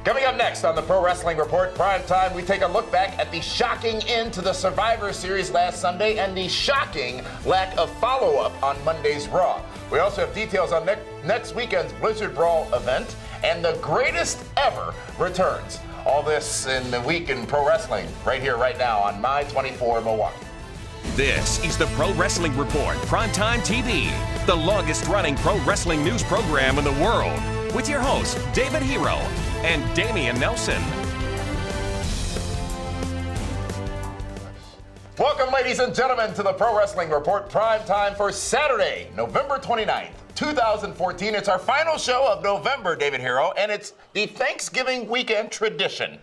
Coming up next on the Pro Wrestling Report Prime Time, we take a look back at the shocking end to the Survivor Series last Sunday and the shocking lack of follow-up on Monday's Raw. We also have details on next weekend's Blizzard Brawl event, and the greatest ever returns. All this in the week in pro wrestling, right here, right now on My 24 Milwaukee. This is the Pro Wrestling Report Primetime TV, the longest-running pro wrestling news program in the world, with your hosts David Hero and Damian Nelson. Welcome, ladies and gentlemen, to the Pro Wrestling Report Prime Time for Saturday, November 29th, 2014. It's our final show of November, David Hero, and it's the Thanksgiving weekend tradition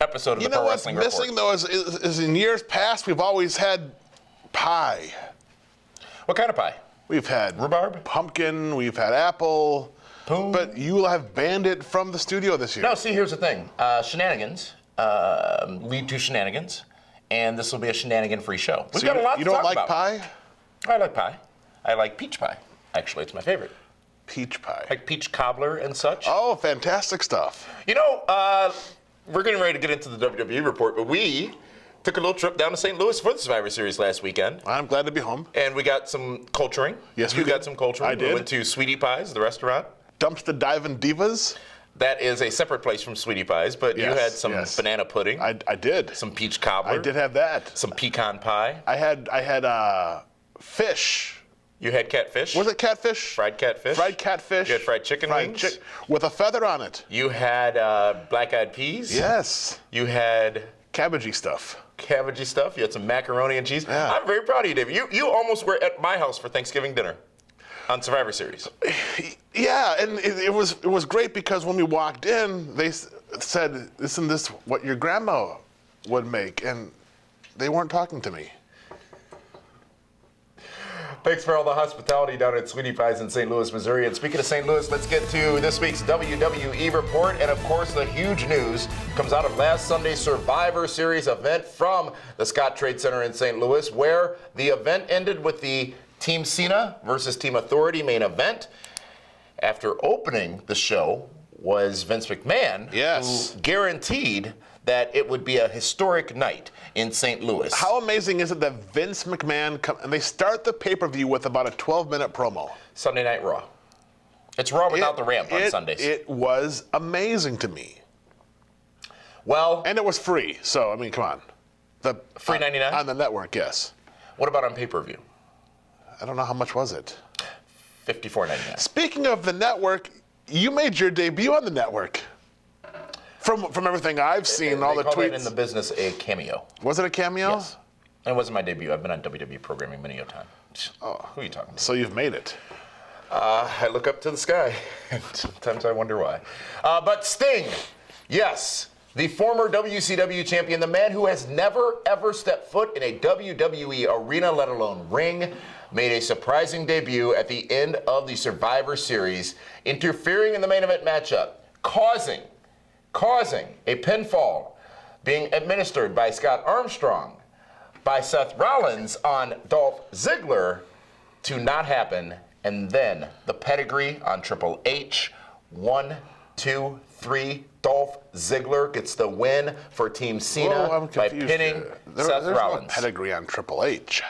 episode of the Pro Wrestling Report. You know what's missing, though, is in years past, we've always had pie. What kind of pie? We've had rhubarb, pumpkin, we've had apple, but you have banned it from the studio this year. No, see, here's the thing. Shenanigans lead to shenanigans, and this will be a shenanigan-free show. We've got a lot to talk about. You don't like pie? I like pie. I like peach pie. Actually, it's my favorite. Peach pie. Like peach cobbler and such. Oh, fantastic stuff. You know, we're getting ready to get into the WWE report, but we took a little trip down to St. Louis for the Survivor Series last weekend. I'm glad to be home. And we got some culturing. Yes, you got some culturing. I did. We went to Sweetie Pies, the restaurant. Dumpster Diving Divas. That is a separate place from Sweetie Pies, but you had some banana pudding. I did. Some peach cobbler. I did have that. Some pecan pie. I had fish. You had catfish. Was it catfish? Fried catfish. Fried catfish. You had fried chicken wings. With a feather on it. You had black-eyed peas. Yes. You had cabbagey stuff. You had some macaroni and cheese. Yeah. I'm very proud of you, David. You almost were at my house for Thanksgiving dinner on Survivor Series. Yeah, and it was great because when we walked in, they said, "Isn't this what your grandma would make?" And they weren't talking to me. Thanks for all the hospitality down at Sweetie Pies in St. Louis, Missouri. And speaking of St. Louis, let's get to this week's WWE report. And of course, the huge news comes out of last Sunday's Survivor Series event from the Scott Trade Center in St. Louis, where the event ended with the Team Cena versus Team Authority main event. After opening the show was Vince McMahon, who guaranteed that it would be a historic night in St. Louis. How amazing is it that Vince McMahon, and they start the pay-per-view with about a 12-minute promo. Sunday Night Raw. It's Raw without the ramp on Sundays. It was amazing to me. Well. And it was free, so, I mean, come on. Free 99? On the network, yes. What about on pay-per-view? I don't know, how much was it? $54.99. Speaking of the network, you made your debut on the network. From everything I've seen, all the tweets. They call it in the business a cameo. Was it a cameo? Yes. And it wasn't my debut. I've been on WWE programming many a time. Oh, who are you talking about? So you've made it. I look up to the sky, and sometimes I wonder why. But Sting, yes, the former WCW champion, the man who has never, ever stepped foot in a WWE arena, let alone ring, made a surprising debut at the end of the Survivor Series, interfering in the main event matchup, causing a pinfall being administered by Scott Armstrong, by Seth Rollins on Dolph Ziggler to not happen, and then the pedigree on Triple H. 1, 2, 3. Dolph Ziggler gets the win for Team Cena by pinning Seth Rollins. No pedigree on Triple H.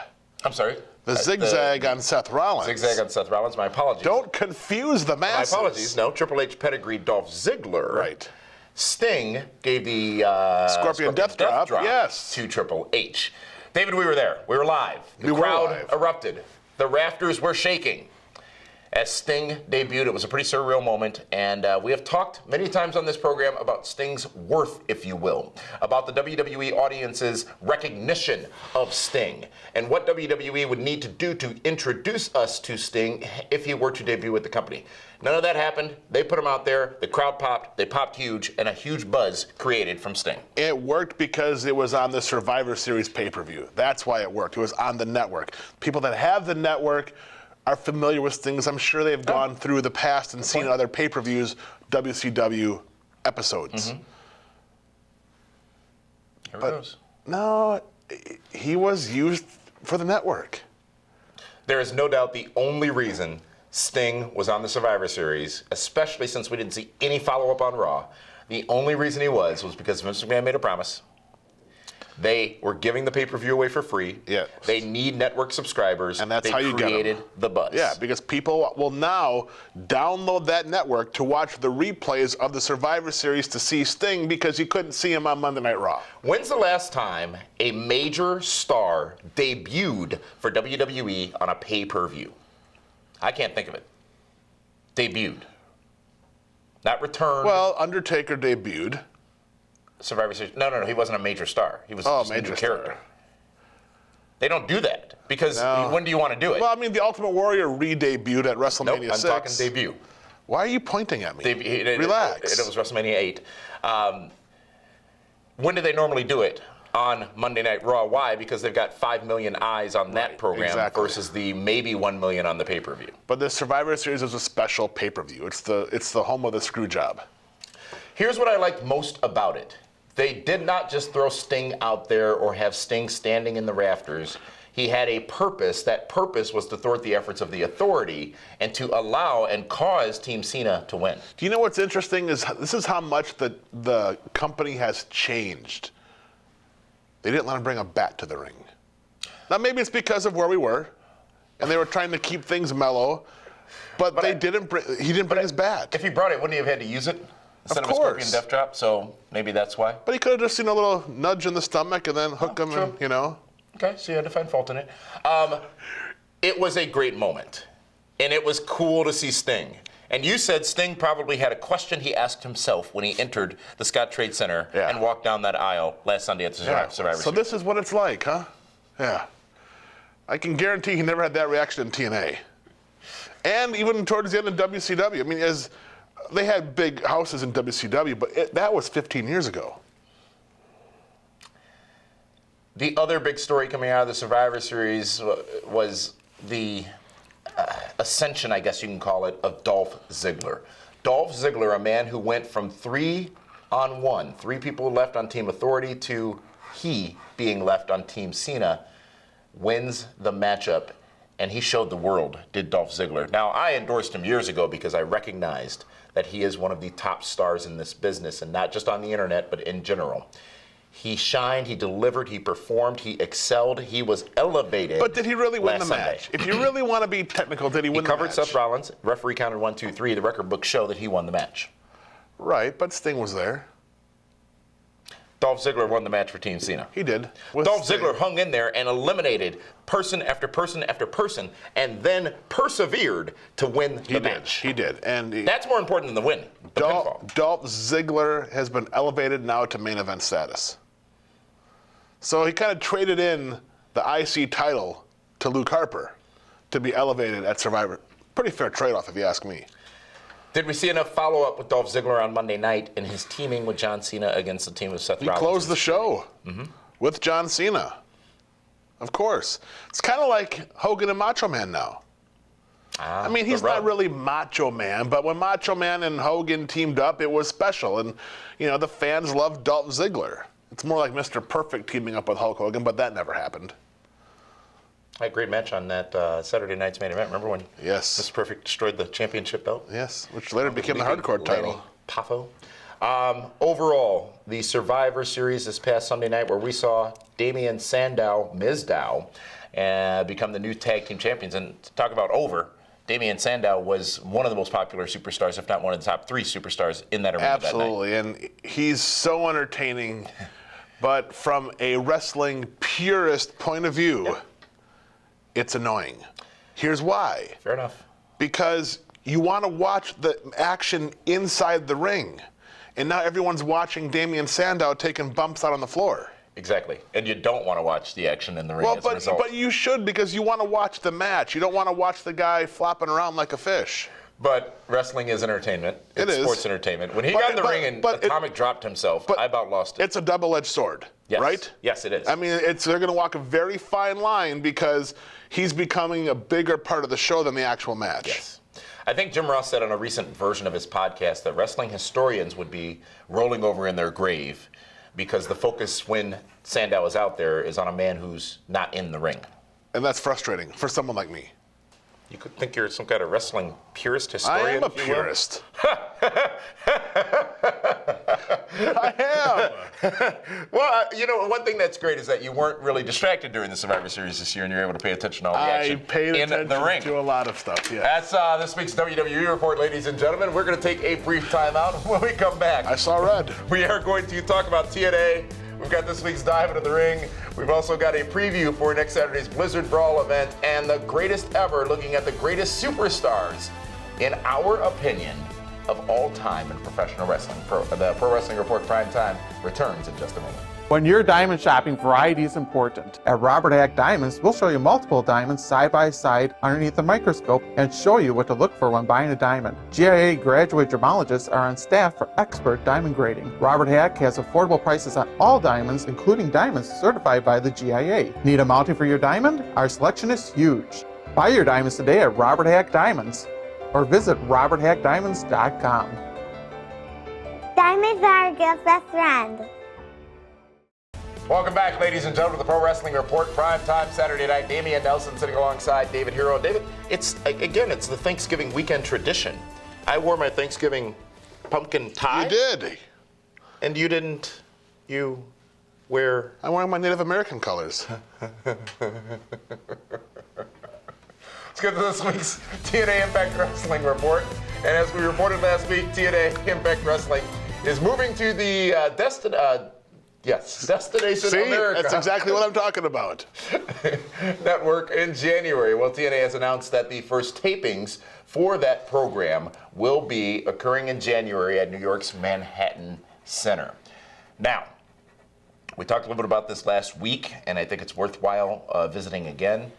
I'm sorry? The zigzag on Seth Rollins. Zigzag on Seth Rollins. My apologies. Don't confuse the masses. My apologies. No, Triple H pedigree Dolph Ziggler. Right. Sting gave the Scorpion Death Drop yes. to Triple H. David, we were there. We were live. The crowd erupted. The rafters were shaking. As Sting debuted, it was a pretty surreal moment, and we have talked many times on this program about Sting's worth, if you will, about the WWE audience's recognition of Sting, and what WWE would need to do to introduce us to Sting if he were to debut with the company. None of that happened. They put him out there. The crowd popped. They popped huge, and a huge buzz created from Sting. It worked because it was on the Survivor Series pay-per-view. That's why it worked. It was on the network. People that have the network are familiar with things. I'm sure they've gone through the past and seen other pay-per-views, WCW episodes. Here it goes. No, he was used for the network. There is no doubt the only reason Sting was on the Survivor Series, especially since we didn't see any follow-up on Raw, The only reason he was because Vince McMahon made a promise. They were giving the pay-per-view away for free. Yes. They need network subscribers. And that's they how you get 'em. created the buzz. Yeah, because people will now download that network to watch the replays of the Survivor Series to see Sting because you couldn't see him on Monday Night Raw. When's the last time a major star debuted for WWE on a pay-per-view? I can't think of it. Debuted. Not returned. Well, Undertaker debuted. Survivor Series. No. He wasn't a major star. He was just a new character. They don't do that because when do you want to do it? Well, I mean, the Ultimate Warrior re-debuted at WrestleMania Nope, 6. I'm talking debut. Why are you pointing at me? Relax. It was WrestleMania 8. When do they normally do it? On Monday Night Raw. Why? Because they've got 5 million eyes on that program versus the maybe 1 million on the pay-per-view. But the Survivor Series is a special pay-per-view. It's the home of the screw job. Here's what I liked most about it. They did not just throw Sting out there or have Sting standing in the rafters. He had a purpose. That purpose was to thwart the efforts of the Authority and to allow and cause Team Cena to win. Do you know what's interesting is this is how much the company has changed. They didn't let him bring a bat to the ring. Now maybe it's because of where we were, and they were trying to keep things mellow, but he didn't bring his bat. If he brought it, wouldn't he have had to use it? Instead of a Scorpion Death Drop, so maybe that's why. But he could have just seen a little nudge in the stomach and then hook him, and, you know. Okay, so you had to find fault in it. It was a great moment, and it was cool to see Sting. And you said Sting probably had a question he asked himself when he entered the Scott Trade Center and walked down that aisle last Sunday at the Survivor Series. So this is what it's like, huh? Yeah. I can guarantee he never had that reaction in TNA. And even towards the end of WCW. I mean, they had big houses in WCW, but that was 15 years ago. The other big story coming out of the Survivor Series was the ascension, I guess you can call it, of Dolph Ziggler. Dolph Ziggler, a man who went from 3-on-1, 3 people left on Team Authority, to he being left on Team Cena, wins the matchup, and he showed the world, did Dolph Ziggler. Now, I endorsed him years ago because I recognized that he is one of the top stars in this business, and not just on the internet, but in general. He shined, he delivered, he performed, he excelled, he was elevated. But did he really win the Sunday. match? If you really want to be technical, did he win the match? He covered Seth Rollins. Referee counted 1, 2, 3. The record books show that he won the match. Right, but Sting was there. Dolph Ziggler won the match for Team Cena. He did. Dolph Ziggler hung in there and eliminated person after person after person, and then persevered to win the match. He did. And that's more important than the win. The pinfall. Dolph Ziggler has been elevated now to main event status. So he kind of traded in the IC title to Luke Harper to be elevated at Survivor. Pretty fair trade-off, if you ask me. Did we see enough follow-up with Dolph Ziggler on Monday night in his teaming with John Cena against the team of Seth Rollins? He closed the show with John Cena. Of course. It's kind of like Hogan and Macho Man now. I mean, he's not really Macho Man, but when Macho Man and Hogan teamed up, it was special. And, you know, the fans loved Dolph Ziggler. It's more like Mr. Perfect teaming up with Hulk Hogan, but that never happened. I had a great match on that Saturday night's main event. Remember when Mr. Perfect destroyed the championship belt? Yes, which later became the hardcore title. Poffo. Overall, the Survivor Series this past Sunday night, where we saw Damien Sandow, Mizdow, become the new tag team champions. And to talk about over, Damien Sandow was one of the most popular superstars, if not one of the top 3 superstars in that arena. Absolutely, that night. And he's so entertaining. But from a wrestling purist point of view, it's annoying. Here's why. Fair enough. Because you want to watch the action inside the ring. And now everyone's watching Damien Sandow taking bumps out on the floor. Exactly. And you don't want to watch the action in the ring as a result. But you should, because you want to watch the match. You don't want to watch the guy flopping around like a fish. But wrestling is entertainment. It's sports entertainment. When he got in the ring and Atomic dropped himself, I about lost it. It's a double-edged sword, right? Yes, it is. I mean, they're going to walk a very fine line because he's becoming a bigger part of the show than the actual match. Yes. I think Jim Ross said on a recent version of his podcast that wrestling historians would be rolling over in their grave because the focus when Sandow is out there is on a man who's not in the ring. And that's frustrating for someone like me. You could think you're some kind of wrestling purist historian. I am a purist. I am. Well, you know, one thing that's great is that you weren't really distracted during the Survivor Series this year, and you're able to pay attention to all the action I paid in attention the ring. to a lot of stuff, yeah. That's this week's WWE Report, ladies and gentlemen. We're going to take a brief timeout. When we come back, I saw red. we are going to talk about TNA. We've got this week's Dive into the Ring. We've also got a preview for next Saturday's Blizzard Brawl event and the greatest ever, looking at the greatest superstars, in our opinion, of all time in professional wrestling. The Pro Wrestling Report Prime Time returns in just a moment. When you're diamond shopping, variety is important. At Robert Hack Diamonds, we'll show you multiple diamonds side by side underneath the microscope and show you what to look for when buying a diamond. GIA graduate gemologists are on staff for expert diamond grading. Robert Hack has affordable prices on all diamonds, including diamonds certified by the GIA. Need a mounting for your diamond? Our selection is huge. Buy your diamonds today at Robert Hack Diamonds or visit roberthackdiamonds.com. Diamonds are a girl's best friend. Welcome back, ladies and gentlemen, to the Pro Wrestling Report, Prime Time, Saturday night. Damian Nelson sitting alongside David Hero. David, it's the Thanksgiving weekend tradition. I wore my Thanksgiving pumpkin tie. You did. And you didn't. You wear. I'm wearing my Native American colors. Let's get to this week's TNA Impact Wrestling Report. And as we reported last week, TNA Impact Wrestling is moving to the Destination See, America. that's exactly what I'm talking about. Network in January. Well, TNA has announced that the first tapings for that program will be occurring in January at New York's Manhattan Center. Now, we talked a little bit about this last week, and I think it's worthwhile visiting again.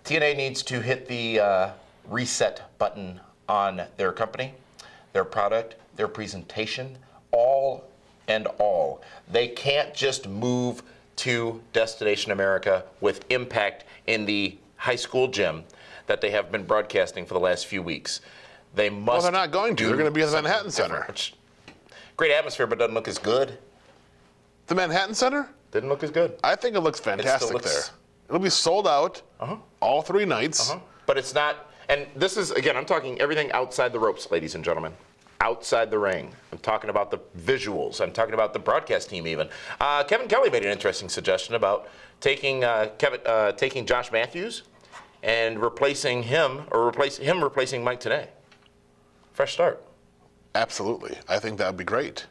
TNA needs to hit the reset button on their company, their product, their presentation, all and all. They can't just move to Destination America with Impact in the high school gym that they have been broadcasting for the last few weeks. They must. Well, they're not going to. They're going to be at the Manhattan Center. Great atmosphere, but doesn't look as good. The Manhattan Center? Didn't look as good. I think it looks fantastic there. It'll be sold out all 3 nights. But it's not, and this is, again, I'm talking everything outside the ropes, ladies and gentlemen. Outside the ring. I'm talking about the visuals. I'm talking about the broadcast team even. Kevin Kelly made an interesting suggestion about taking taking Josh Matthews and replacing him, or replacing Mike Tenay. Fresh start. Absolutely. I think that would be great.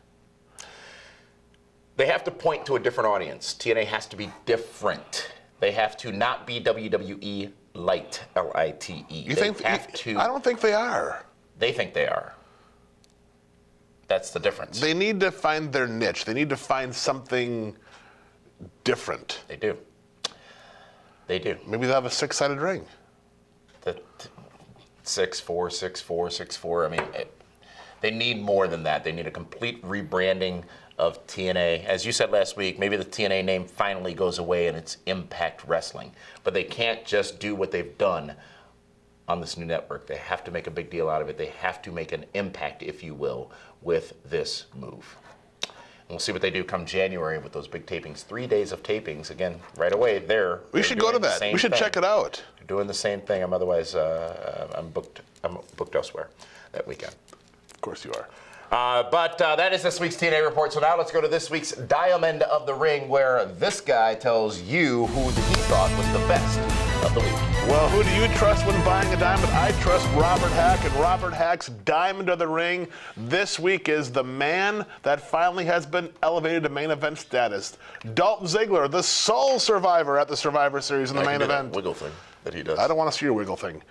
They have to point to a different audience. TNA has to be different. They have to not be WWE light, L-I-T-E. You think? I don't think they are. They think they are. That's the difference. They need to find their niche. They need to find something different. They do. They do. Maybe they'll have a 6-sided ring. The 6'4", 6'4", 6'4". I mean, they need more than that. They need a complete rebranding of TNA. As you said last week, maybe the TNA name finally goes away and it's Impact Wrestling. But they can't just do what they've done on this new network. They have to make a big deal out of it. They have to make an impact, if you will, with this move. And we'll see what they do come January with those big tapings. 3 days of tapings. Again, right away there. We should go to that. We should check it out. They're doing the same thing. I'm otherwise I'm booked elsewhere that weekend. Of course you are. But that is this week's TNA Report. So now let's go to this week's Diamond of the Ring, where this guy tells you who he thought was the best of the week. Well, who do you trust when buying a diamond? I trust Robert Hack, and Robert Hack's Diamond of the Ring this week is the man that finally has been elevated to main event status. Dolph Ziggler, the sole survivor at the Survivor Series in the main event. That wiggle thing that he does. I don't want to see your wiggle thing.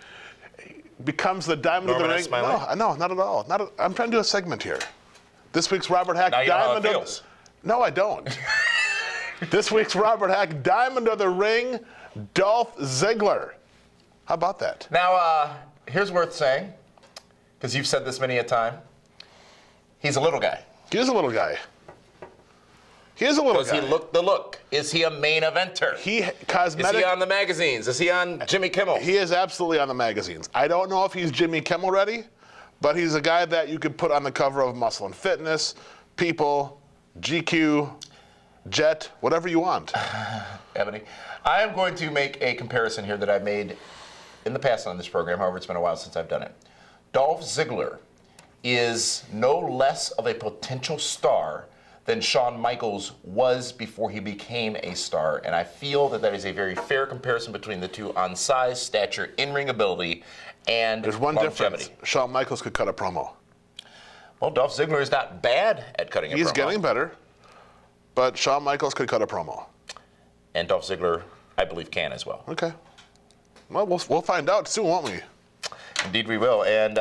Becomes the Diamond of the Ring. No, not at all. I'm trying to do a segment here. This week's Robert Hack now you Diamond know how it feels. No, I don't. This week's Robert Hack Diamond of the Ring, Dolph Ziggler. How about that? Now, here's worth saying, because you've said this many a time. He's a little guy. He is a little guy. He is a little guy. Does he look the look? Is he a main eventer? Is he on the magazines? Is he on Jimmy Kimmel? He is absolutely on the magazines. I don't know if he's Jimmy Kimmel ready, but he's a guy that you could put on the cover of Muscle and Fitness, People, GQ, Jet, whatever you want. Ebony, I am going to make a comparison here that I made in the past on this program. However, it's been a while since I've done it. Dolph Ziggler is no less of a potential star than Shawn Michaels was before he became a star. And I feel that that is a very fair comparison between the two on size, stature, in-ring ability, and There's one longevity. difference. Shawn Michaels could cut a promo. Well, Dolph Ziggler is not bad at cutting a promo. He's getting better, but Shawn Michaels could cut a promo. And Dolph Ziggler, I believe, can as well. Okay. Well, we'll find out soon, won't we? Indeed we will. And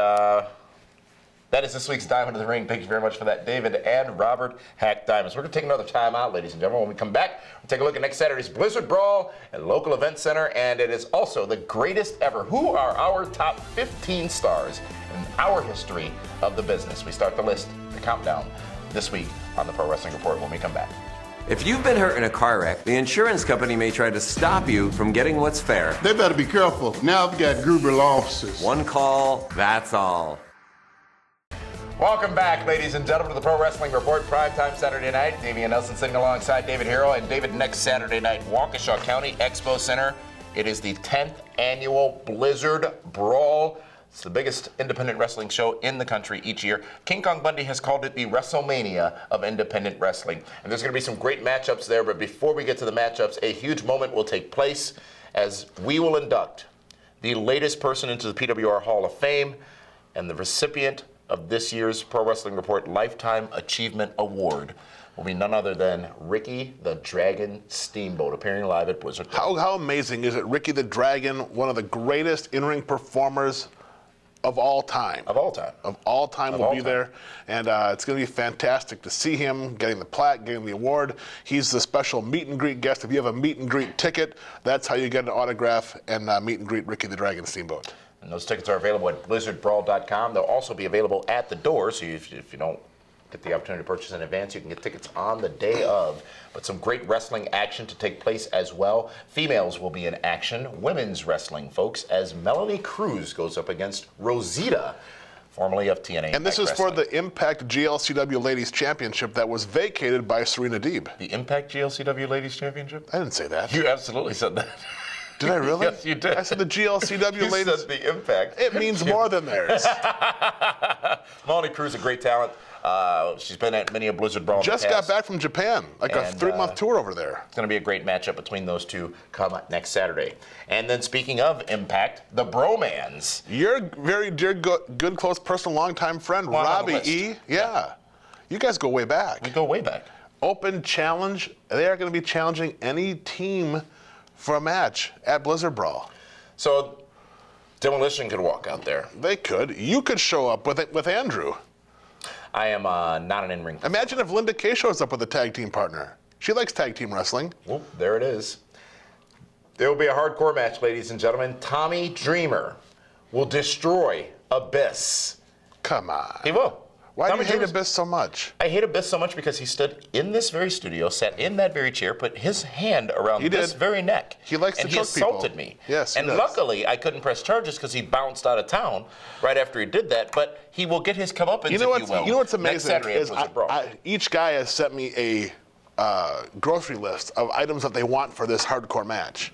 that is this week's Diamond of the Ring. Thank you very much for that, David and Robert Hack Diamonds. We're going to take another time out, ladies and gentlemen. When we come back, we'll take a look at next Saturday's Blizzard Brawl at Local Event Center. And it is also the greatest ever. Who are our top 15 stars in our history of the business? We start the list, the countdown, this week on the Pro Wrestling Report when we come back. If you've been hurt in a car wreck, the insurance company may try to stop you from getting what's fair. They better be careful. Now I've got Gruber law officers. One call, that's all. Welcome back, ladies and gentlemen, to the Pro Wrestling Report, primetime Saturday night. Damian Nelson sitting alongside David Hero. And David, next Saturday night, Waukesha County Expo Center. It is the 10th annual Blizzard Brawl. It's the biggest independent wrestling show in the country each year. King Kong Bundy has called it the WrestleMania of independent wrestling. And there's going to be some great matchups there. But before we get to the matchups, a huge moment will take place as we will induct the latest person into the PWR Hall of Fame and the recipient of this year's Pro Wrestling Report Lifetime Achievement Award will be none other than Ricky the Dragon Steamboat, appearing live at Blizzard. How amazing is it? Ricky the Dragon, one of the greatest in-ring performers of all time. Of all time. Of all time will be there. And it's going to be fantastic to see him getting the plaque, getting the award. He's the special meet and greet guest. If you have a meet and greet ticket, that's how you get an autograph and meet and greet Ricky the Dragon Steamboat. And those tickets are available at blizzardbrawl.com. They'll also be available at the door, so if you don't get the opportunity to purchase in advance, you can get tickets on the day of. But some great wrestling action to take place as well. Females will be in action. Women's wrestling, folks, as Melanie Cruz goes up against Rosita, formerly of TNA. And this is for the Impact GLCW Ladies Championship that was vacated by Serena Deeb. The Impact GLCW Ladies Championship? I didn't say that. You absolutely said that. Did I really? Yes, you did. I said the GLCW You Ladies. said the Impact. It means more than theirs. Melanie Cruz, a great talent. She's been at many a Blizzard Brawl. Just got back from Japan, like a 3-month tour over there. It's going to be a great matchup between those two come next Saturday. And then speaking of Impact, the Bromans. Your very dear, good, close, personal, longtime friend, Well, Robbie E. Yeah. You guys go way back. We go way back. Open challenge. They are going to be challenging any team for a match at Blizzard Brawl. So Demolition could walk out there. They could. You could show up with Andrew. I am not an in-ring. Imagine if Linda Kay shows up with a tag team partner. She likes tag team wrestling. Well, there it is. There will be a hardcore match, ladies and gentlemen. Tommy Dreamer will destroy Abyss. Come on. He will. Why do Tommy you hate Dreamer's- Abyss so much? I hate Abyss so much because he stood in this very studio, sat in that very chair, put his hand around He this did. very neck. He likes to and choke he assaulted people. me. Yes, he and does. luckily, I couldn't press charges because he bounced out of town right after he did that. But he will get his comeuppance, You know if you will. what's next amazing Saturday at is Blizzard Brawl. each guy has sent me a grocery list of items that they want for this hardcore match.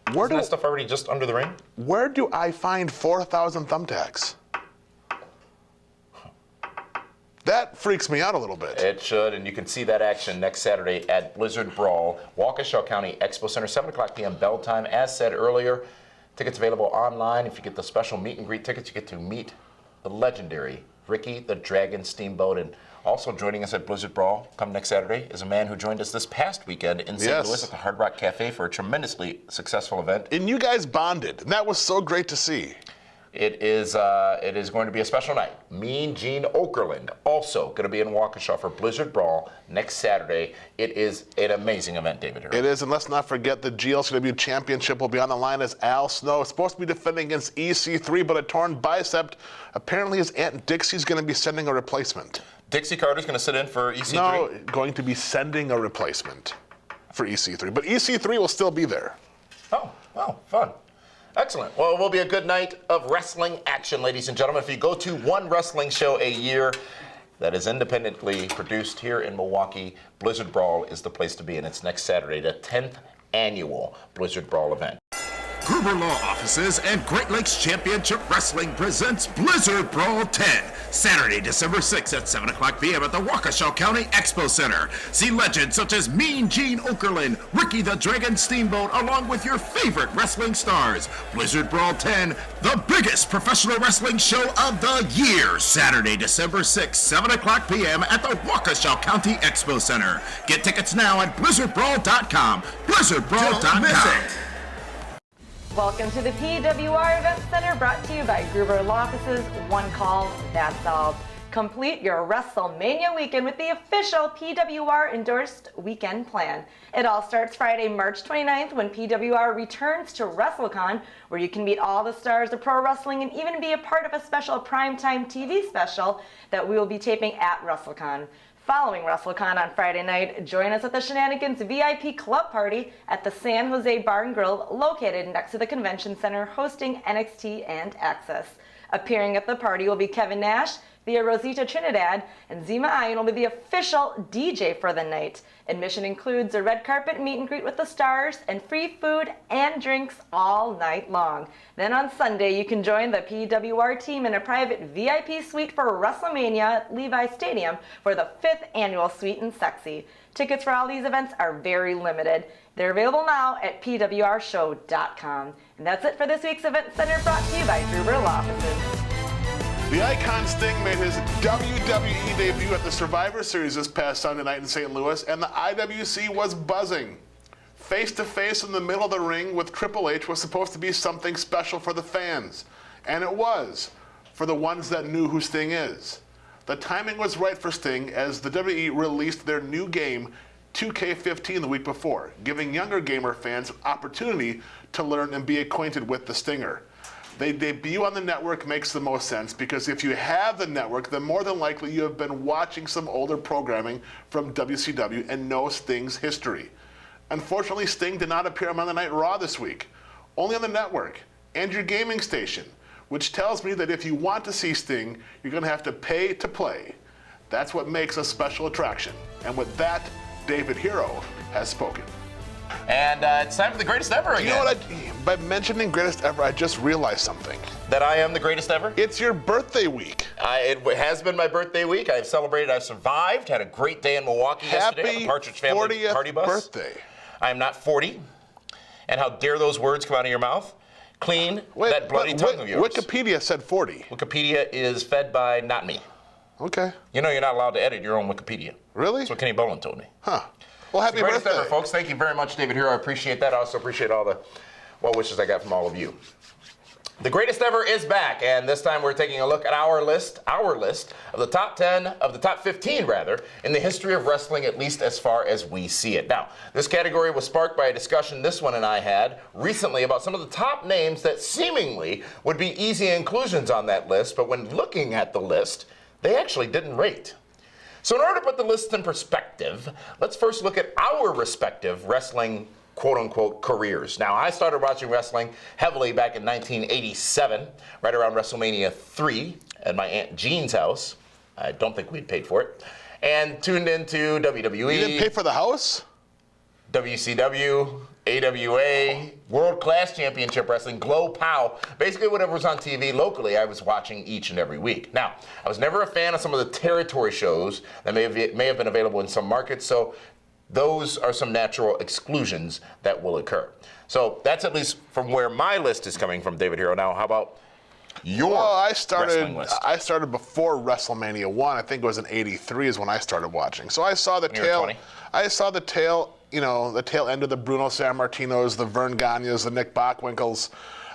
Isn't that stuff already just under the ring? Where do I find 4,000 thumbtacks? That freaks me out a little bit. It should, and you can see that action next Saturday at Blizzard Brawl, Waukesha County Expo Center, 7 o'clock p.m. bell time. As said earlier, tickets available online. If you get the special meet and greet tickets, you get to meet the legendary Ricky the Dragon Steamboat. And also joining us at Blizzard Brawl come next Saturday is a man who joined us this past weekend in St. Yes. Louis at the Hard Rock Cafe for a tremendously successful event. And you guys bonded, and that was so great to see. It is going to be a special night. Mean Gene Okerlund also going to be in Waukesha for Blizzard Brawl next Saturday. It is an amazing event, David. It is, and let's not forget the GLCW Championship will be on the line as Al Snow is supposed to be defending against EC3, but a torn bicep. Apparently his Aunt Dixie's going to be sending a replacement. Dixie Carter's going to sit in for EC3? No, going to be sending a replacement for EC3, but EC3 will still be there. Oh, wow, fun. Excellent. Well, it will be a good night of wrestling action, ladies and gentlemen. If you go to one wrestling show a year that is independently produced here in Milwaukee, Blizzard Brawl is the place to be, and it's next Saturday, the 10th annual Blizzard Brawl event. Gruber Law Offices and Great Lakes Championship Wrestling presents Blizzard Brawl 10, Saturday, December 6th at 7 o'clock p.m. at the Waukesha County Expo Center. See legends such as Mean Gene Okerlund, Ricky the Dragon Steamboat, along with your favorite wrestling stars. Blizzard Brawl 10, the biggest professional wrestling show of the year, Saturday, December 6th, 7 o'clock p.m. at the Waukesha County Expo Center. Get tickets now at blizzardbrawl.com. Blizzardbrawl.com. Welcome to the PWR Event Center, brought to you by Gruber Law Offices. One call, that's all. Complete your WrestleMania weekend with the official PWR endorsed weekend plan. It all starts Friday, March 29th, when PWR returns to WrestleCon, where you can meet all the stars of pro wrestling and even be a part of a special PrimeTim TV special that we will be taping at WrestleCon. Following WrestleCon on Friday night, join us at the Shenanigans VIP Club Party at the San Jose Bar and Grill, located next to the Convention Center, hosting NXT and Access. Appearing at the party will be Kevin Nash, via Rosita Trinidad, and Zima Ayan will be the official DJ for the night. Admission includes a red carpet meet and greet with the stars and free food and drinks all night long. Then on Sunday, you can join the PWR team in a private VIP suite for WrestleMania at Levi Stadium for the 5th annual Sweet and Sexy. Tickets for all these events are very limited. They're available now at pwrshow.com. And that's it for this week's Event Center, brought to you by Gruber Law Offices. The Icon Sting made his WWE debut at the Survivor Series this past Sunday night in St. Louis, and the IWC was buzzing. Face-to-face in the middle of the ring with Triple H was supposed to be something special for the fans. And it was, for the ones that knew who Sting is. The timing was right for Sting, as the WWE released their new game, 2K15, the week before, giving younger gamer fans an opportunity to learn and be acquainted with the Stinger. They debut on the network makes the most sense, because if you have the network, then more than likely you have been watching some older programming from WCW and know Sting's history. Unfortunately, Sting did not appear on Monday Night Raw this week, only on the network and your gaming station, which tells me that if you want to see Sting, you're going to have to pay to play. That's what makes a special attraction. And with that, David Hero has spoken. And it's time for the greatest ever again. You know what? By mentioning greatest ever, I just realized something. That I am the greatest ever? It's your birthday week. It has been my birthday week. I've celebrated. I've survived. Had a great day in Milwaukee yesterday on the Partridge Family 40th party bus. Birthday. I am not 40. And how dare those words come out of your mouth? Clean that bloody tongue of yours. Wikipedia said 40. Wikipedia is fed by not me. Okay. You know you're not allowed to edit your own Wikipedia. Really? That's what Kenny Bolin told me. Huh. Well, happy greatest birthday. ever, folks. Thank you very much, David Hero. I appreciate that. I also appreciate all the well wishes I got from all of you. The greatest ever is back, and this time we're taking a look at our list of the top 10, of the top 15 rather, in the history of wrestling, at least as far as we see it. Now, this category was sparked by a discussion this one and I had recently about some of the top names that seemingly would be easy inclusions on that list, but when looking at the list, they actually didn't rate. So in order to put the list in perspective, let's first look at our respective wrestling quote-unquote careers. Now, I started watching wrestling heavily back in 1987, right around WrestleMania 3 at my Aunt Jean's house. I don't think we'd paid for it. And tuned into WWE. You didn't pay for the house? WCW, AWA, World Class Championship Wrestling, Glow Pow. Basically whatever was on TV locally, I was watching each and every week. Now, I was never a fan of some of the territory shows that may have been available in some markets, so those are some natural exclusions that will occur. So that's at least from where my list is coming from, David Hero. Now, how about your wrestling list? I started before WrestleMania 1. I think it was in '83 is when I started watching. So I saw the tail. I saw the tail. You know, the tail end of the Bruno Sammartinos, the Vern Gagnes, the Nick Bockwinkel's,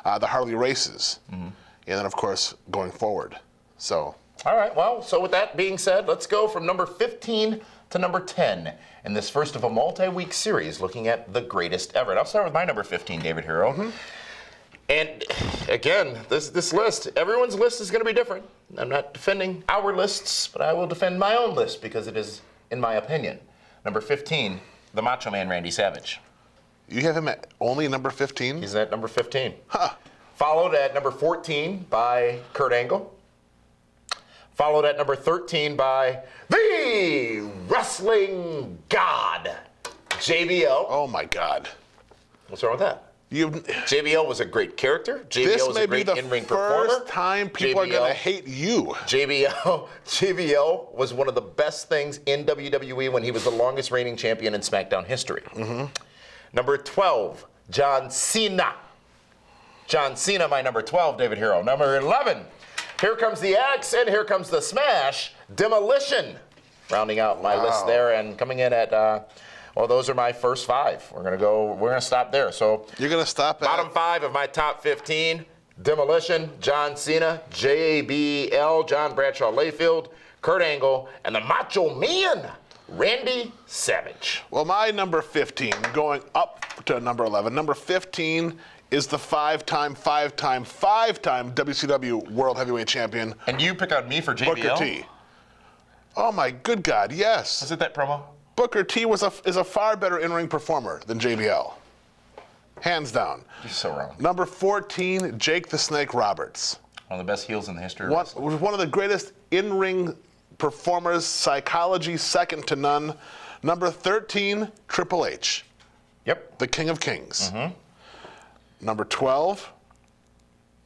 the Harley Races, and then of course going forward. So. All right. Well, so with that being said, let's go from number 15 to number 10 in this first of a multi-week series looking at the greatest ever. And I'll start with my number 15, David Hero. And again, this list, everyone's list is going to be different. I'm not defending our lists, but I will defend my own list because it is, in my opinion, number 15, the Macho Man Randy Savage. You have him at only number 15? He's at number 15. Huh. Followed at number 14 by Kurt Angle. Followed at number 13 by the Wrestling God, JBL. Oh my God. What's wrong with that? JBL was a great character. JBL This was may a great be the in-ring performer. first time people are going to hate you. JBL was one of the best things in WWE when he was the longest reigning champion in SmackDown history. Number 12, John Cena. John Cena, my number 12, David Hero. Number 11, here comes the Axe and here comes the Smash, Demolition. Rounding out my list there and coming in at, well, those are my first 5. We're gonna stop there. So you're gonna stop at bottom 5 of my top 15: Demolition, John Cena, JBL, John Bradshaw Layfield, Kurt Angle, and the Macho Man, Randy Savage. Well, my number 15, going up to number 11. Number 15 is the five-time WCW World Heavyweight Champion. And you pick on me for JBL? Booker T. Oh my good God, yes. Was it that promo? Booker T is a far better in-ring performer than JBL. Hands down. You're so wrong. Number 14, Jake the Snake Roberts. One of the best heels in the history of wrestling. One of the greatest in-ring performers, psychology second to none. Number 13, Triple H. Yep. The King of Kings. Number 12,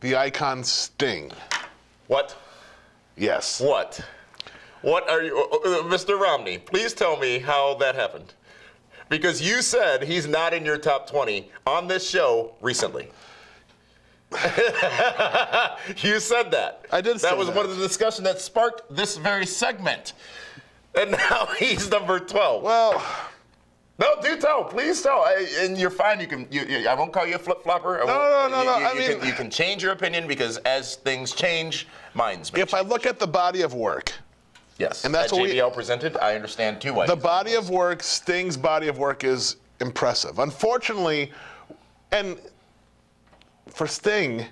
the icon Sting. What? Yes. What? What are you, Mr. Romney, please tell me how that happened. Because you said he's not in your top 20 on this show recently. You said that. I did say that. Was that. one of the discussion that sparked this very segment. And now he's number 12. Well, no, do tell. Please tell. And you're fine. I won't call you a flip-flopper. No. You can change your opinion because as things change, minds may if I look at the body of work, yes, and that's that what JBL presented, I understand too. Why the body of work, Sting's body of work is impressive. Unfortunately, and for Sting,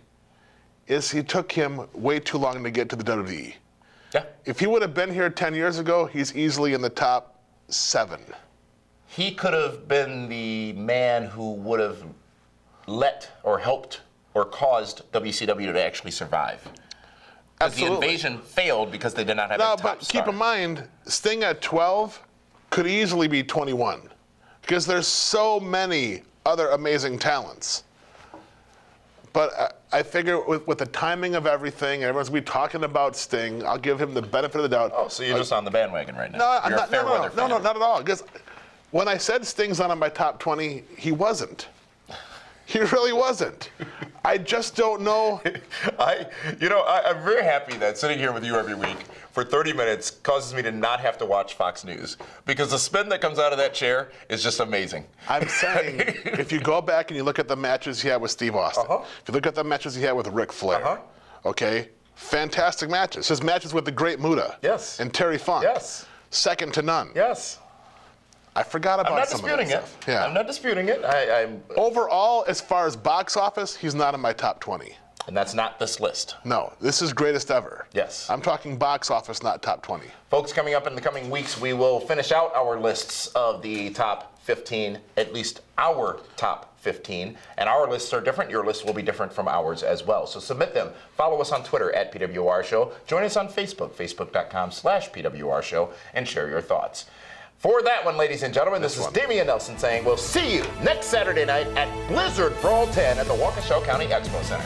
he took him way too long to get to the WWE. Yeah. If he would have been here 10 years ago, he's easily in the top 7. He could have been the man who would have let or helped or caused WCW to actually survive. Because the invasion failed because they did not have a top but star. keep in mind, Sting at 12 could easily be 21 because there's so many other amazing talents. But I figure with the timing of everything, and everyone's going to be talking about Sting, I'll give him the benefit of the doubt. Oh, so you're just on the bandwagon right now? No, You're a fair weather fan. no, not at all. Because when I said Sting's not on my top 20, he wasn't. He really wasn't. I just don't know. I'm very happy that sitting here with you every week for 30 minutes causes me to not have to watch Fox News because the spin that comes out of that chair is just amazing. I'm saying, if you go back and you look at the matches he had with Steve Austin, if you look at the matches he had with Ric Flair, okay, fantastic matches. His matches with the Great Muta, yes, and Terry Funk, yes, second to none, yes. I forgot about some of that stuff. Yeah. I'm not disputing it. I'm overall, as far as box office, he's not in my top 20. And that's not this list. No, this is greatest ever. Yes. I'm talking box office, not top 20. Folks, coming up in the coming weeks, we will finish out our lists of the top 15, at least our top 15. And our lists are different. Your list will be different from ours as well. So submit them. Follow us on Twitter at PWR Show. Join us on Facebook, facebook.com/PWR Show, and share your thoughts. For that one, ladies and gentlemen, this is Damian Nelson saying we'll see you next Saturday night at Blizzard Brawl 10 at the Waukesha County Expo Center.